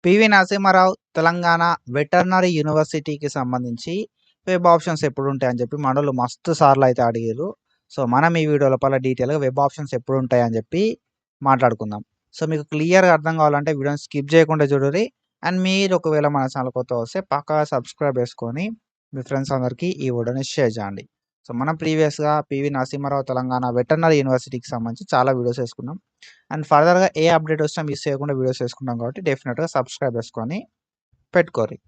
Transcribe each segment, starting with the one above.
PV Narasimha Rao Telangana veterinary యూనివర్సిటీకి సంబంధించి web options ఎప్పుడు ఉంటాయని చెప్పి మనోళ్ళు మస్తు సార్లు అయితే అడిగారు. సో మనం ఈ వీడియో లోపల డీటెయిల్గా వెబ్ ఆప్షన్స్ ఎప్పుడు ఉంటాయని చెప్పి మాట్లాడుకుందాం. సో మీకు క్లియర్గా అర్థం కావాలంటే వీడియోని స్కిప్ చేయకుండా చూడండి. అండ్ మీరు ఒకవేళ మన ఛానల్ కొత్త వస్తే పక్కా సబ్స్క్రైబ్ చేసుకొని మీ ఫ్రెండ్స్ అందరికీ ఈ వీడియోని షేర్ చేయండి. సో మనం ప్రీవియస్గా పివి నరసింహారావు తెలంగాణ వెటర్నరీ యూనివర్సిటీకి సంబంధించి చాలా వీడియోస్ వేసుకున్నాం. అండ్ ఫర్దర్గా ఏ అప్డేట్ వచ్చినా మిస్ చేయకుండా వీడియోస్ వేసుకుంటాం కాబట్టి డెఫినెట్గా సబ్స్క్రైబ్ చేసుకొని పెట్టుకోరి.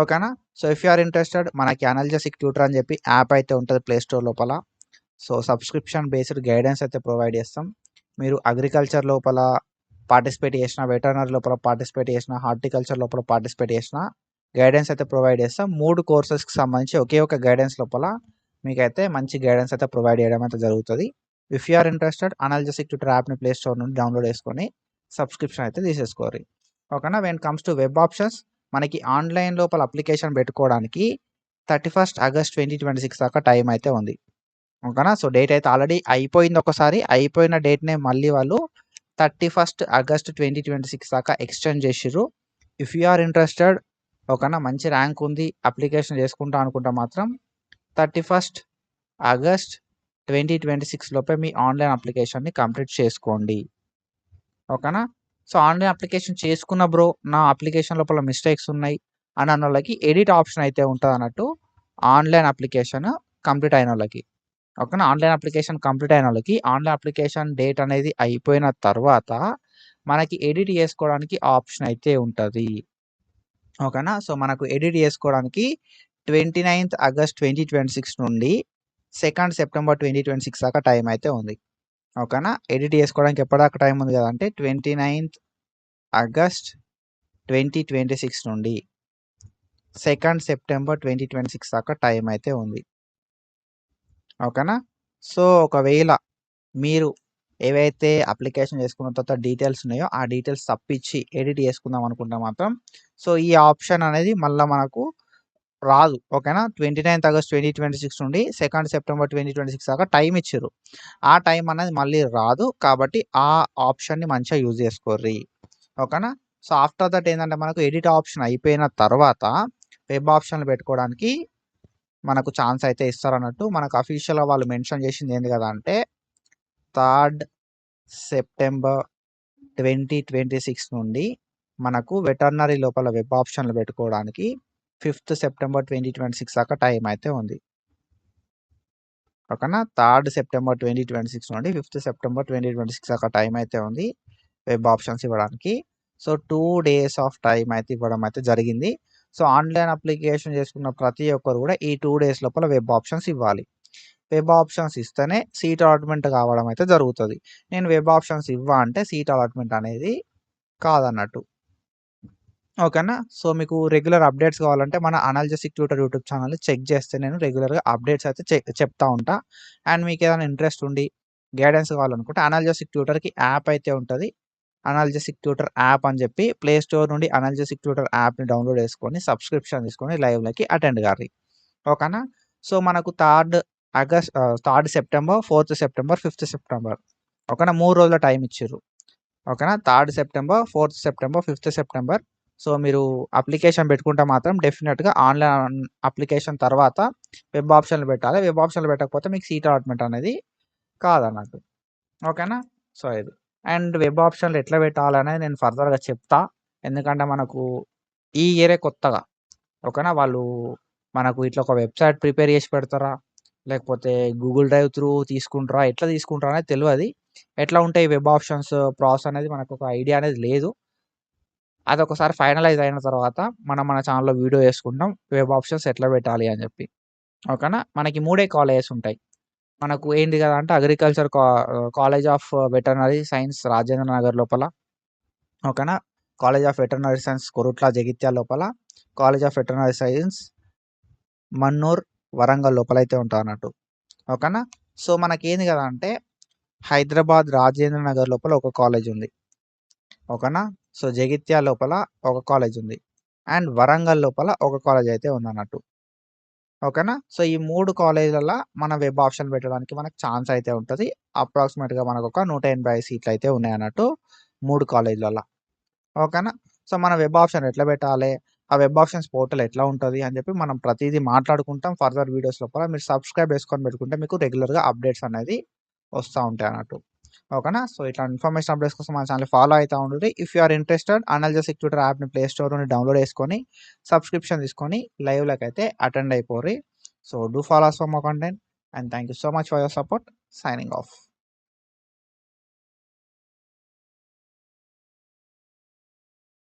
ఓకేనా. So if you are interested మనకి అనలిటిక్స్ ట్యూటర్ అని చెప్పి యాప్ అయితే ఉంటుంది ప్లే స్టోర్ లోపల. సో సబ్స్క్రిప్షన్ బేస్డ్ గైడెన్స్ అయితే ప్రొవైడ్ చేస్తాం. మీరు అగ్రికల్చర్ లోపల పార్టిసిపేట్ చేసిన, వెటర్నరీ లోపల పార్టిసిపేట్ చేసిన, హార్టికల్చర్ లోపల పార్టిసిపేట్ చేసిన గైడెన్స్ అయితే ప్రొవైడ్ చేస్తాం. 3 కోర్సెస్కి సంబంధించి ఒకే ఒక గైడెన్స్ లోపల మీకైతే మంచి గైడెన్స్ అయితే ప్రొవైడ్ చేయడం అయితే జరుగుతుంది. If you are interested analytics tutor యాప్ని ప్లే స్టోర్ నుండి డౌన్లోడ్ చేసుకొని సబ్స్క్రిప్షన్ అయితే తీసేసుకోరు. ఓకేనా. When comes to web options మనకి ఆన్లైన్ లోపల అప్లికేషన్ పెట్టుకోవడానికి 31 ఆగస్ట్ 2026 దాకా టైం అయితే ఉంది. ఓకేనా. సో డేట్ అయితే ఆల్రెడీ అయిపోయింది. ఒకసారి అయిపోయిన డేట్నే మళ్ళీ వాళ్ళు 31 ఆగస్ట్ 2026 దాకా ఎక్స్టెండ్ చేసిర్రు. ఇఫ్ యూ ఆర్ ఇంట్రెస్టెడ్ ఓకేనా, మంచి ర్యాంక్ ఉంది, అప్లికేషన్ చేసుకుంటా అనుకుంటా మాత్రం 31 ఆగస్ట్ 2026 లోపే మీ ఆన్లైన్ అప్లికేషన్ని కంప్లీట్ చేసుకోండి. ఓకేనా. సో ఆన్లైన్ అప్లికేషన్ చేసుకున్న బ్రో, నా అప్లికేషన్ లోపల మిస్టేక్స్ ఉన్నాయి అని అన్న వాళ్ళకి ఎడిట్ ఆప్షన్ అయితే ఉంటుంది అన్నట్టు. ఆన్లైన్ అప్లికేషన్ కంప్లీట్ అయిన వాళ్ళకి, ఓకేనా, ఆన్లైన్ అప్లికేషన్ కంప్లీట్ అయిన వాళ్ళకి ఆన్లైన్ అప్లికేషన్ డేట్ అనేది అయిపోయిన తర్వాత మనకి ఎడిట్ చేసుకోవడానికి ఆప్షన్ అయితే ఉంటుంది. ఓకేనా. సో మనకు ఎడిట్ చేసుకోవడానికి 29 ఆగస్ట్ 2026 నుండి 2 సెప్టెంబర్ 2026 దాకా టైం అయితే ఉంది. ఓకేనా. ఎడిట్ చేసుకోవడానికి ఎప్పటిదాకా టైం ఉంది కదంటే 29 ఆగస్ట్ 2026 నుండి 2 సెప్టెంబర్ 2026 దాకా టైం అయితే ఉంది. ఓకేనా. సో ఒకవేళ మీరు ఏవైతే అప్లికేషన్ చేసుకున్న తర్వాత డీటెయిల్స్ ఉన్నాయో ఆ డీటెయిల్స్ తప్పించి ఎడిట్ చేసుకుందాం అనుకుంటే మాత్రం సో ఈ ఆప్షన్ అనేది మళ్ళీ మనకు రాదు. ఓకేనా. 29 ఆగస్ట్ 2026 నుండి 2 సెప్టెంబర్ 2026 దాకా టైం ఇచ్చారు. ఆ టైం అనేది మళ్ళీ రాదు కాబట్టి ఆ ఆప్షన్ని మంచిగా యూజ్ చేసుకోర్రి. ఓకేనా. సో ఆఫ్టర్ దట్ ఏంటంటే మనకు ఎడిట్ ఆప్షన్ అయిపోయిన తర్వాత వెబ్ ఆప్షన్లు పెట్టుకోవడానికి మనకు ఛాన్స్ అయితే ఇస్తారన్నట్టు. మనకు అఫీషియల్గా వాళ్ళు మెన్షన్ చేసింది ఏంది కదా అంటే 3 సెప్టెంబర్ 2026 నుండి మనకు వెటర్నరీ లోపల వెబ్ ఆప్షన్లు పెట్టుకోవడానికి 5 సెప్టెంబర్ 2026 దాకా టైం అయితే ఉంది. ఓకేనా. 3 సెప్టెంబర్ 2026 నుండి 5 సెప్టెంబర్ 2026 దాకా టైం అయితే ఉంది వెబ్ ఆప్షన్స్ ఇవ్వడానికి. సో 2 days ఆఫ్ టైం అయితే ఇవ్వడం అయితే జరిగింది. సో ఆన్లైన్ అప్లికేషన్ చేసుకున్న ప్రతి ఒక్కరు కూడా ఈ 2 days లోపల వెబ్ ఆప్షన్స్ ఇవ్వాలి. వెబ్ ఆప్షన్స్ ఇస్తేనే సీట్ అలాట్మెంట్ కావడం అయితే జరుగుతుంది. నేను వెబ్ ఆప్షన్స్ అంటే సీట్ అలాట్మెంట్ అనేది కాదన్నట్టు. ఓకేనా. సో మీకు రెగ్యులర్ అప్డేట్స్ కావాలంటే మన అనలిటిక్స్ ట్యూటర్ యూట్యూబ్ ఛానల్ని చెక్ చేస్తే నేను రెగ్యులర్గా అప్డేట్స్ అయితే చెప్తా ఉంటా. అండ్ మీకు ఏదైనా ఇంట్రెస్ట్ ఉండి గైడెన్స్ కావాలనుకుంటే అనలిటిక్స్ ట్యూటర్కి యాప్ అయితే ఉంటుంది. అనలిటిక్స్ ట్యూటర్ యాప్ అని చెప్పి ప్లే స్టోర్ నుండి అనలిటిక్స్ ట్యూటర్ యాప్ని డౌన్లోడ్ చేసుకొని సబ్స్క్రిప్షన్ తీసుకొని లైవ్లోకి అటెండ్ కావాలి. ఓకేనా. సో మనకు 3 సెప్టెంబర్, 4 సెప్టెంబర్, 5 సెప్టెంబర్ ఓకేనా 3 రోజుల టైం ఇచ్చారు. ఓకేనా. 3 సెప్టెంబర్, 4 సెప్టెంబర్, 5 సెప్టెంబర్. సో మీరు అప్లికేషన్ పెట్టుకుంటే మాత్రం డెఫినెట్గా ఆన్లైన్ అప్లికేషన్ తర్వాత వెబ్ ఆప్షన్లు పెట్టాలి. వెబ్ ఆప్షన్లు పెట్టకపోతే మీకు సీట్ అలాట్మెంట్ అనేది కాదన్నట్టు. ఓకేనా. సో ఇది అండ్ వెబ్ ఆప్షన్లు ఎట్లా పెట్టాలనేది నేను ఫర్దర్గా చెప్తా. ఎందుకంటే మనకు ఈ ఇయరే కొత్తగా ఓకేనా వాళ్ళు మనకు ఇట్లా ఒక వెబ్సైట్ ప్రిపేర్ చేసి పెడతారా, లేకపోతే గూగుల్ డ్రైవ్ త్రూ తీసుకుంటారా, ఎట్లా తీసుకుంటారా అనేది తెలియదు. ఎట్లా ఉంటాయి వెబ్ ఆప్షన్స్ ప్రాసెస్ అనేది మనకు ఒక ఐడియా అనేది లేదు. అది ఒకసారి ఫైనలైజ్ అయిన తర్వాత మన ఛానల్లో వీడియో చేసుకుంటాం వెబ్ ఆప్షన్స్ ఎట్లా పెట్టాలి అని చెప్పి. ఓకేనా. మనకి 3 కాలేజెస్ ఉంటాయి. మనకు ఏంటి కదా అంటే agriculture college of veterinary science Rajendra Nagar లోపల, ఓకేనా, college of veterinary science Korutla Jagtial లోపల, college of veterinary science Mamnoor Warangal లోపలైతే ఉంటాయి అన్నట్టు. ఓకేనా. సో మనకేంది కదా అంటే హైదరాబాద్ రాజేంద్ర నగర్ లోపల ఒక కాలేజ్ ఉంది. ఓకేనా. సో జగిత్యాల లోపల ఒక కాలేజ్ ఉంది అండ్ వరంగల్ లోపల ఒక కాలేజ్ అయితే ఉంది అన్నట్టు. ఓకేనా. సో ఈ 3 కాలేజీలలో మన వెబ్ ఆప్షన్ పెట్టడానికి మనకు ఛాన్స్ అయితే ఉంటుంది. అప్రాక్సిమేట్గా మనకు ఒక 185 సీట్లు అయితే ఉన్నాయి అన్నట్టు 3 కాలేజీలలో. ఓకేనా. సో మన వెబ్ ఆప్షన్ ఎట్లా పెట్టాలి, ఆ వెబ్ ఆప్షన్స్ పోర్టల్ ఎట్లా ఉంటుంది అని చెప్పి మనం ప్రతిదీ మాట్లాడుకుంటాం ఫర్దర్ వీడియోస్ లోపల. మీరు సబ్స్క్రైబ్ చేసుకొని పెట్టుకుంటే మీకు రెగ్యులర్గా అప్డేట్స్ అనేది వస్తూ ఉంటాయి అన్నట్టు. ఓకేనా. సో ఇట్లా ఇన్ఫర్మేషన్ అప్డేట్స్ కోసం మన ఛానల్ ఫాలో అవుతూ ఉంటుంది. If you are interested analysis executor యాప్ని ప్లే స్టోర్ నుండి డౌన్లోడ్ చేసుకొని సబ్స్క్రిప్షన్ తీసుకొని లైవ్లోకి అయితే అటెండ్ అయిపోరి. So do follow us for more content and thank you so much for your support. Signing off.